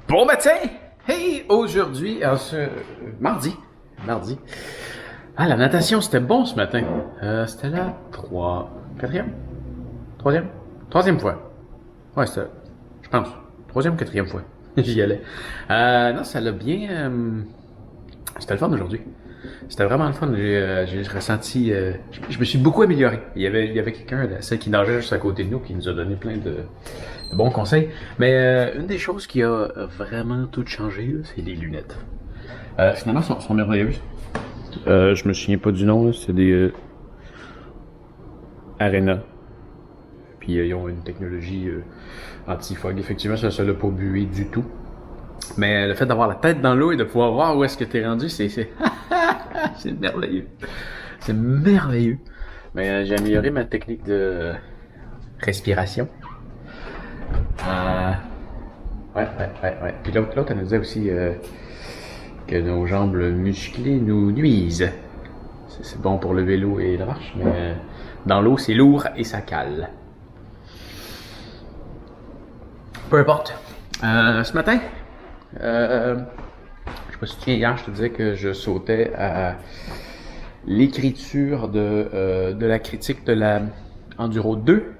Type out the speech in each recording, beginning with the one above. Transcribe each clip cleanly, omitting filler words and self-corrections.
Bon matin! Hey, aujourd'hui, mardi. Ah, la natation, c'était bon ce matin. C'était la troisième fois. Ouais, c'était, je pense, troisième ou quatrième fois. J'y allais. Non, ça l'a bien, c'était le fun aujourd'hui. C'était vraiment le fun. J'ai ressenti, je me suis beaucoup amélioré. Il y avait quelqu'un, celle qui nageait juste à côté de nous, qui nous a donné plein de bons conseils. Mais une des choses qui a vraiment tout changé, là, c'est les lunettes. Finalement, sont merveilleuses. Je me souviens pas du nom, là. C'est des Arena. Puis ils ont une technologie anti-fog. Effectivement, ça l'a pas bué du tout. Mais le fait d'avoir la tête dans l'eau et de pouvoir voir où est-ce que t'es rendu, c'est c'est merveilleux. C'est merveilleux. Mais j'ai amélioré ma technique de respiration. Ouais. Puis l'autre, elle nous disait aussi que nos jambes musclées nous nuisent. C'est bon pour le vélo et la marche, mais dans l'eau, c'est lourd et ça cale. Peu importe. Ce matin, je sais pas si tu viens hier, je te disais que je sautais à l'écriture de la critique de la Enduro 2.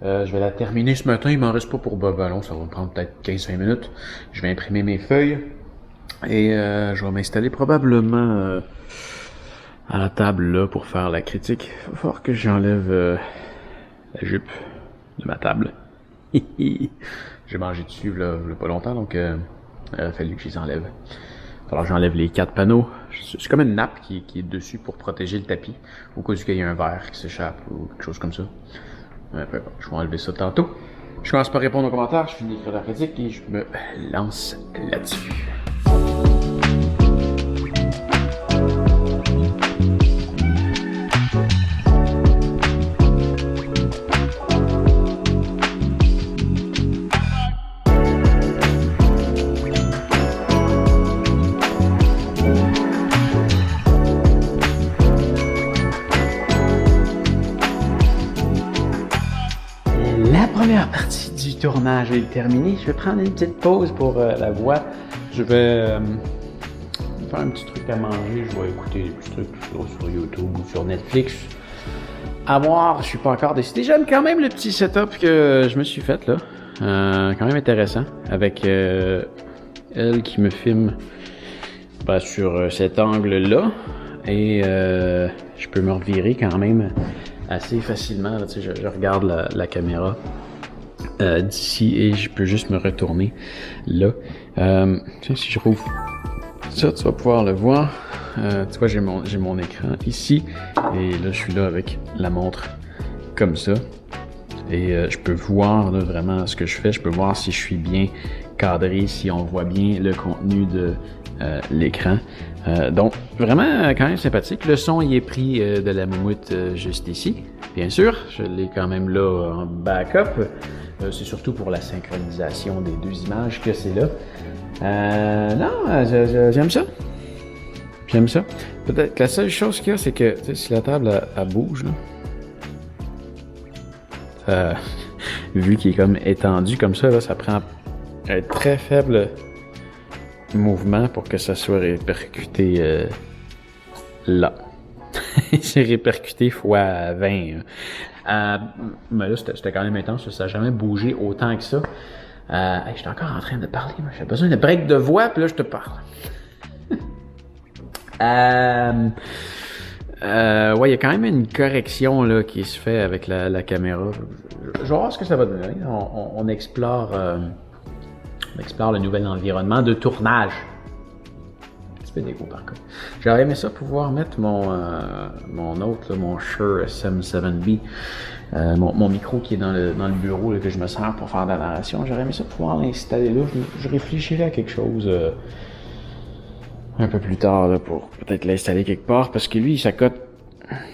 Je vais la terminer ce matin, il m'en reste pas pour long, ça va me prendre peut-être 15-20 minutes. Je vais imprimer mes feuilles et je vais m'installer probablement à la table là pour faire la critique. Il va falloir que j'enlève la jupe de ma table. J'ai mangé dessus là pas longtemps, donc il a fallu que je les enlève. Il va falloir que j'enlève les 4 panneaux. C'est comme une nappe qui est dessus pour protéger le tapis, au cas où il y a un verre qui s'échappe ou quelque chose comme ça. Je vais enlever ça tantôt. Je commence par répondre aux commentaires, je finis d'écrire la critique et je me lance là-dessus. La première partie du tournage est terminée. Je vais prendre une petite pause pour la voix. Je vais faire un petit truc à manger. Je vais écouter des petits trucs sur YouTube ou sur Netflix. À voir, je suis pas encore décidé. J'aime quand même le petit setup que je me suis fait là. Quand même intéressant. Avec elle qui me filme sur cet angle-là. Et je peux me revirer quand même assez facilement. Là, je regarde la caméra d'ici et je peux juste me retourner là. Si je rouvre ça, tu vas pouvoir le voir. Tu vois, j'ai mon écran ici et là, je suis là avec la montre comme ça. Et je peux voir là, vraiment ce que je fais. Je peux voir si je suis bien cadré, si on voit bien le contenu de l'écran. Donc, vraiment quand même sympathique. Le son, il est pris de la moumoute juste ici. Bien sûr, je l'ai quand même là en backup. C'est surtout pour la synchronisation des deux images que c'est là. Non, j'aime ça. J'aime ça. Peut-être que la seule chose qu'il y a, c'est que si la table elle bouge, là, vu qu'il est comme étendu comme ça, là, ça prend un très faible mouvement pour que ça soit répercuté là. C'est répercuté fois 20. Mais là, c'était quand même intense, ça n'a jamais bougé autant que ça. J'étais encore en train de parler, moi. J'ai besoin de break de voix, puis là, je te parle. Ouais, il y a quand même une correction là, qui se fait avec la caméra. Je vais voir ce que ça va donner. On explore le nouvel environnement de tournage. Un petit peu d'écho par contre. J'aurais aimé ça pouvoir mettre mon autre, mon Shure SM7B, mon micro qui est dans le bureau là, que je me sers pour faire de la narration. J'aurais aimé ça pouvoir l'installer là. Je réfléchirais à quelque chose un peu plus tard là, pour peut-être l'installer quelque part parce que lui, sa cote,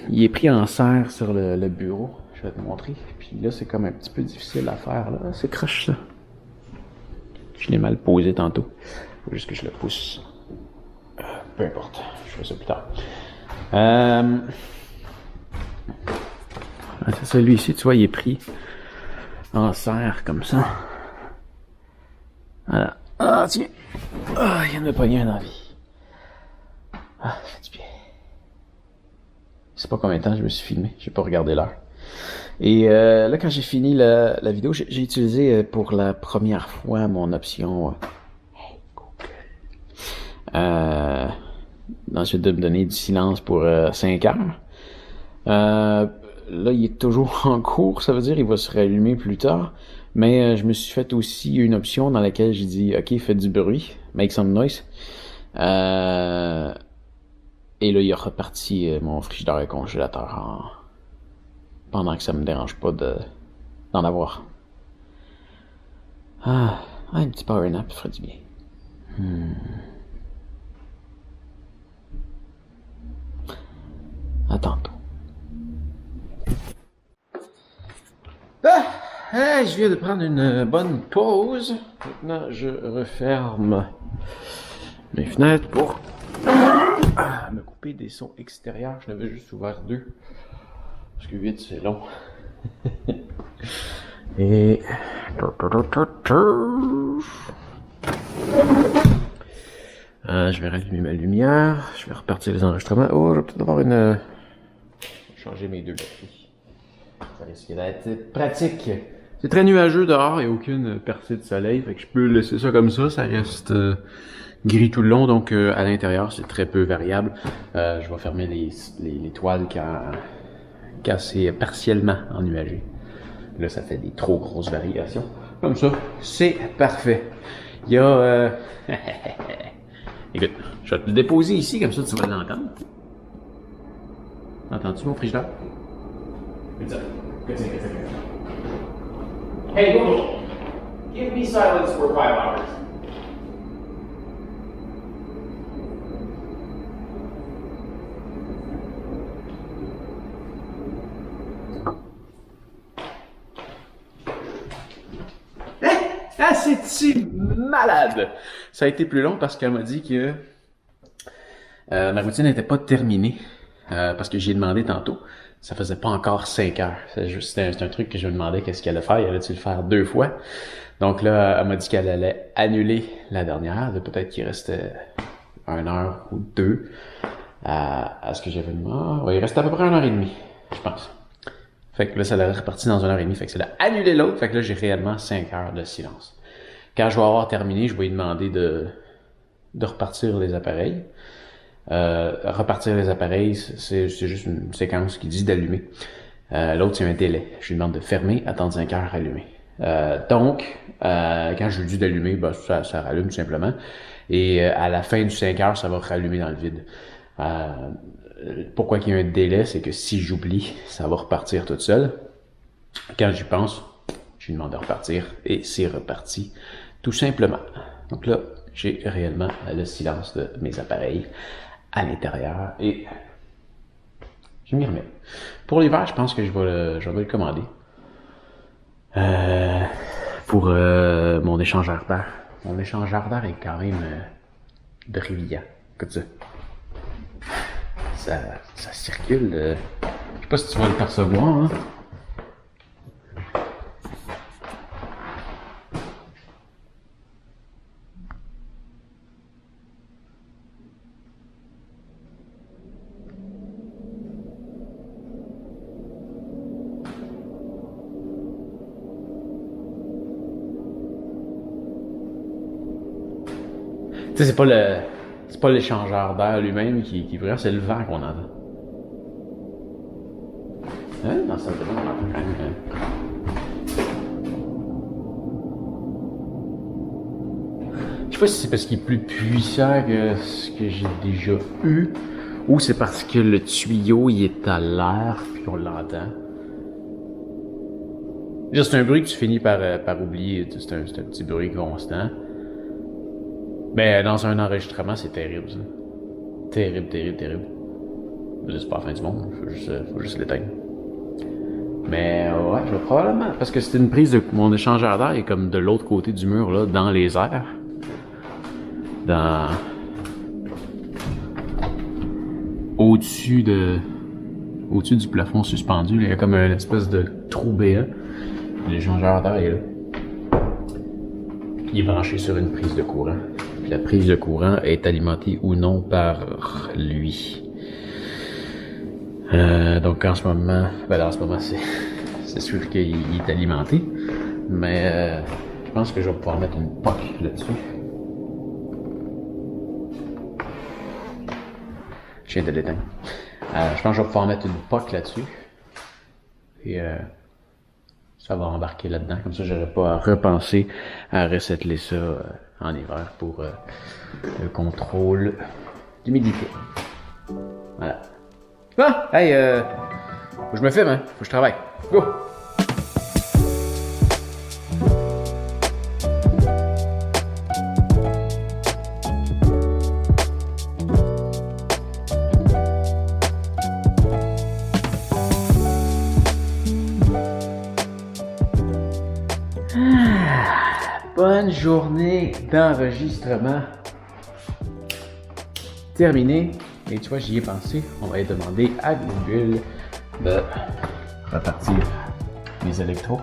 il est pris en serre sur le bureau. Je vais te montrer. Puis là, c'est comme un petit peu difficile à faire. Là. C'est croche ça. Je l'ai mal posé tantôt. Faut juste que je le pousse. Peu importe. Je fais ça plus tard. C'est ça, lui ici, tu vois, il est pris en serre comme ça. Voilà. entier. Ah, il y en a pas rien dans la vie. Ah, ça fait du bien. Je sais pas combien de temps je me suis filmé, j'ai pas regardé l'heure. Et là, quand j'ai fini la vidéo, j'ai utilisé pour la première fois mon option Hey Google. Ensuite de me donner du silence pour 5 heures. Là, il est toujours en cours, ça veut dire qu'il va se rallumer plus tard. Mais je me suis fait aussi une option dans laquelle j'ai dit OK, fais du bruit, make some noise. Et là, il a reparti mon frigidaire et congélateur pendant que ça me dérange pas d'en avoir. Un petit power nap ferait du bien. À tantôt. Je viens de prendre une bonne pause. Maintenant, je referme mes fenêtres pour me couper des sons extérieurs. Je n'avais juste ouvert 2. Parce que 8, c'est long. Et... je vais rallumer ma lumière. Je vais repartir les enregistrements. Oh, je vais peut-être avoir changer mes 2 batteries. Ça risque d'être pratique. C'est très nuageux dehors, il n'y a aucune percée de soleil. Fait que je peux laisser ça comme ça reste gris tout le long. Donc à l'intérieur, c'est très peu variable. Je vais fermer les toiles quand c'est partiellement ennuagé. Là, ça fait des trop grosses variations. Comme ça, c'est parfait. Il y a... Écoute, je vais te le déposer ici, comme ça tu vas l'entendre. Entends-tu mon frigidaire? Hey Google, give me silence for 5 hours. C'est-tu malade? Ça a été plus long parce qu'elle m'a dit que ma routine n'était pas terminée. Parce que j'ai demandé tantôt, ça faisait pas encore 5 heures. C'est un truc que je me demandais qu'est-ce qu'elle allait faire. Elle allait-tu le faire 2 fois? Donc là, elle m'a dit qu'elle allait annuler la dernière. Peut-être qu'il restait 1 heure ou 2 à ce que j'avais demandé. Ouais, il restait à peu près 1 heure et demie, je pense. Fait que là, ça allait repartir dans 1 heure et demie. Fait que ça a annulé l'autre. Fait que là, j'ai réellement 5 heures de silence. Quand je vais avoir terminé, je vais lui demander de repartir les appareils. Repartir les appareils, c'est juste une séquence qui dit d'allumer. L'autre, c'est un délai. Je lui demande de fermer, attendre 5 heures, allumer. Donc, quand je lui dis d'allumer, ben, ça rallume tout simplement. Et à la fin du 5 heures, ça va rallumer dans le vide. Pourquoi il y a un délai, c'est que si j'oublie, ça va repartir toute seule. Quand j'y pense, je lui demande de repartir et c'est reparti tout simplement. Donc là, j'ai réellement le silence de mes appareils à l'intérieur et je m'y remets. Pour l'hiver, je pense que je vais le commander pour mon échangeur d'air. Mon échangeur d'air est quand même brillant. Écoute ça. Ça circule. Je sais pas si tu vas le percevoir. Hein? Tu sais, c'est pas l'échangeur d'air lui-même qui est vrai, c'est le vent qu'on entend. Hein? Dans ça, on entend quand même. Je sais pas si c'est parce qu'il est plus puissant que ce que j'ai déjà eu, ou c'est parce que le tuyau il est à l'air puis on l'entend. C'est un bruit que tu finis par oublier, c'est un petit bruit constant. Mais dans un enregistrement, c'est terrible, ça. Terrible. C'est pas la fin du monde, faut juste l'éteindre. Mais ouais, je vais probablement, parce que c'est une prise de mon échangeur d'air est comme de l'autre côté du mur, là, dans les airs. Au-dessus du plafond suspendu, là, il y a comme une espèce de trou béant. L'échangeur d'air est là. il est branché sur une prise de courant. Puis la prise de courant est alimentée ou non par lui. Donc en ce moment, en ce moment c'est sûr qu'il est alimenté, mais je pense que je vais pouvoir mettre une POC là-dessus. Je viens de l'éteindre. Je pense que je vais pouvoir mettre une POC là-dessus. Et ça va embarquer là-dedans. Comme ça, j'aurais pas à repenser à resetter ça en hiver pour le contrôle d'humidité. Voilà. Ah! Hey, faut que je me filme, hein? Faut que je travaille. Go! Bonne journée d'enregistrement terminée. Et tu vois, j'y ai pensé. On va aller demander à Google de repartir les électros.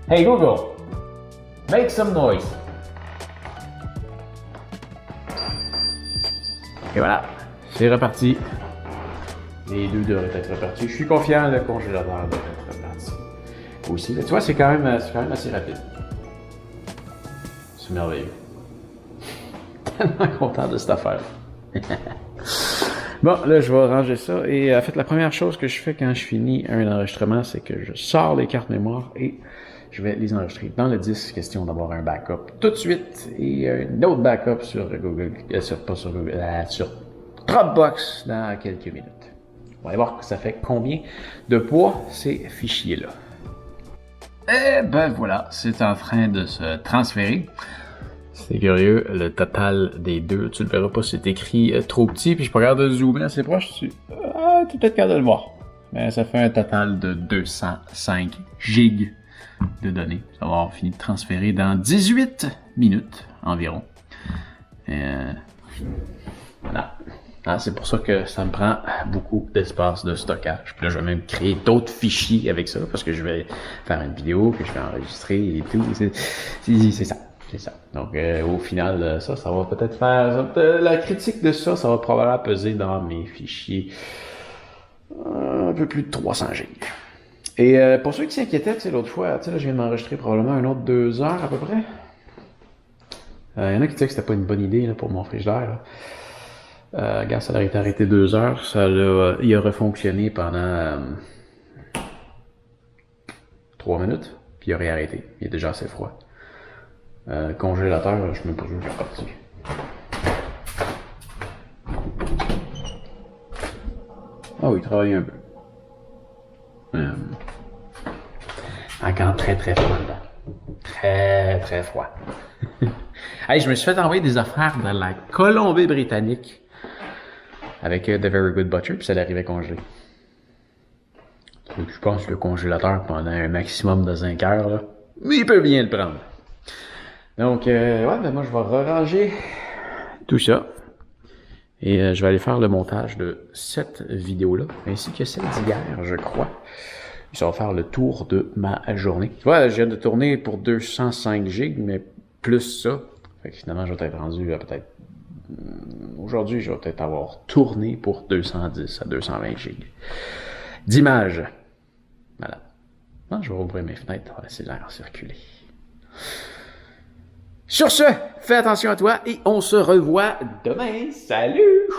Hey Google, make some noise. Et voilà, c'est reparti. Les deux devraient être repartis. Je suis confiant, le congélateur devrait être reparti. Aussi, tu vois, c'est quand même assez rapide. C'est merveilleux. Tellement content de cette affaire. Bon, là, je vais ranger ça. Et en fait, la première chose que je fais quand je finis un enregistrement, c'est que je sors les cartes mémoire et je vais les enregistrer dans le disque, question d'avoir un backup tout de suite et un autre backup sur Google, sur Dropbox dans quelques minutes. On va voir que ça fait combien de poids ces fichiers-là. Eh ben voilà, c'est en train de se transférer. C'est curieux, le total des deux, tu le verras pas, c'est écrit trop petit, puis je peux regarder zoomer assez proche, tu es peut-être capable de le voir. Mais ça fait un total de 205 gigs de données. Ça va avoir fini de transférer dans 18 minutes environ. Voilà. Ah, c'est pour ça que ça me prend beaucoup d'espace de stockage. Puis là, je vais même créer d'autres fichiers avec ça, parce que je vais faire une vidéo que je vais enregistrer et tout. C'est ça. C'est ça. Donc, au final, ça va peut-être faire... la critique de ça va probablement peser dans mes fichiers un peu plus de 300 gigs. Et pour ceux qui s'inquiétaient, l'autre fois, là, je viens de m'enregistrer probablement un autre 2 heures à peu près. Il y en a qui disaient que c'était pas une bonne idée là, pour mon frigidaire. Regarde, ça a été arrêté 2 heures. Il a refonctionné pendant 3 minutes, puis il a réarrêté. Il est déjà assez froid. Congélateur, je me pose juste parti. Ah oui, il travaille un peu. Encore très très froid dedans. Très très froid. Hey, je me suis fait envoyer des affaires de la Colombie-Britannique avec The Very Good Butcher, puis ça l'arrivait congelé. Donc, je pense que le congélateur pendant un maximum de 5 heures, là, mais il peut bien le prendre. Donc, moi je vais ranger tout ça. Et je vais aller faire le montage de cette vidéo-là, ainsi que celle d'hier, je crois. Ça va faire le tour de ma journée. Tu vois, je viens de tourner pour 205 gigs, mais plus ça. Fait que finalement, je vais être rendu à peut-être... Aujourd'hui, je vais peut-être avoir tourné pour 210 à 220 gigs d'images. Voilà. Non, je vais rouvrir mes fenêtres, on va laisser l'air circuler. Sur ce, fais attention à toi et on se revoit demain. Salut!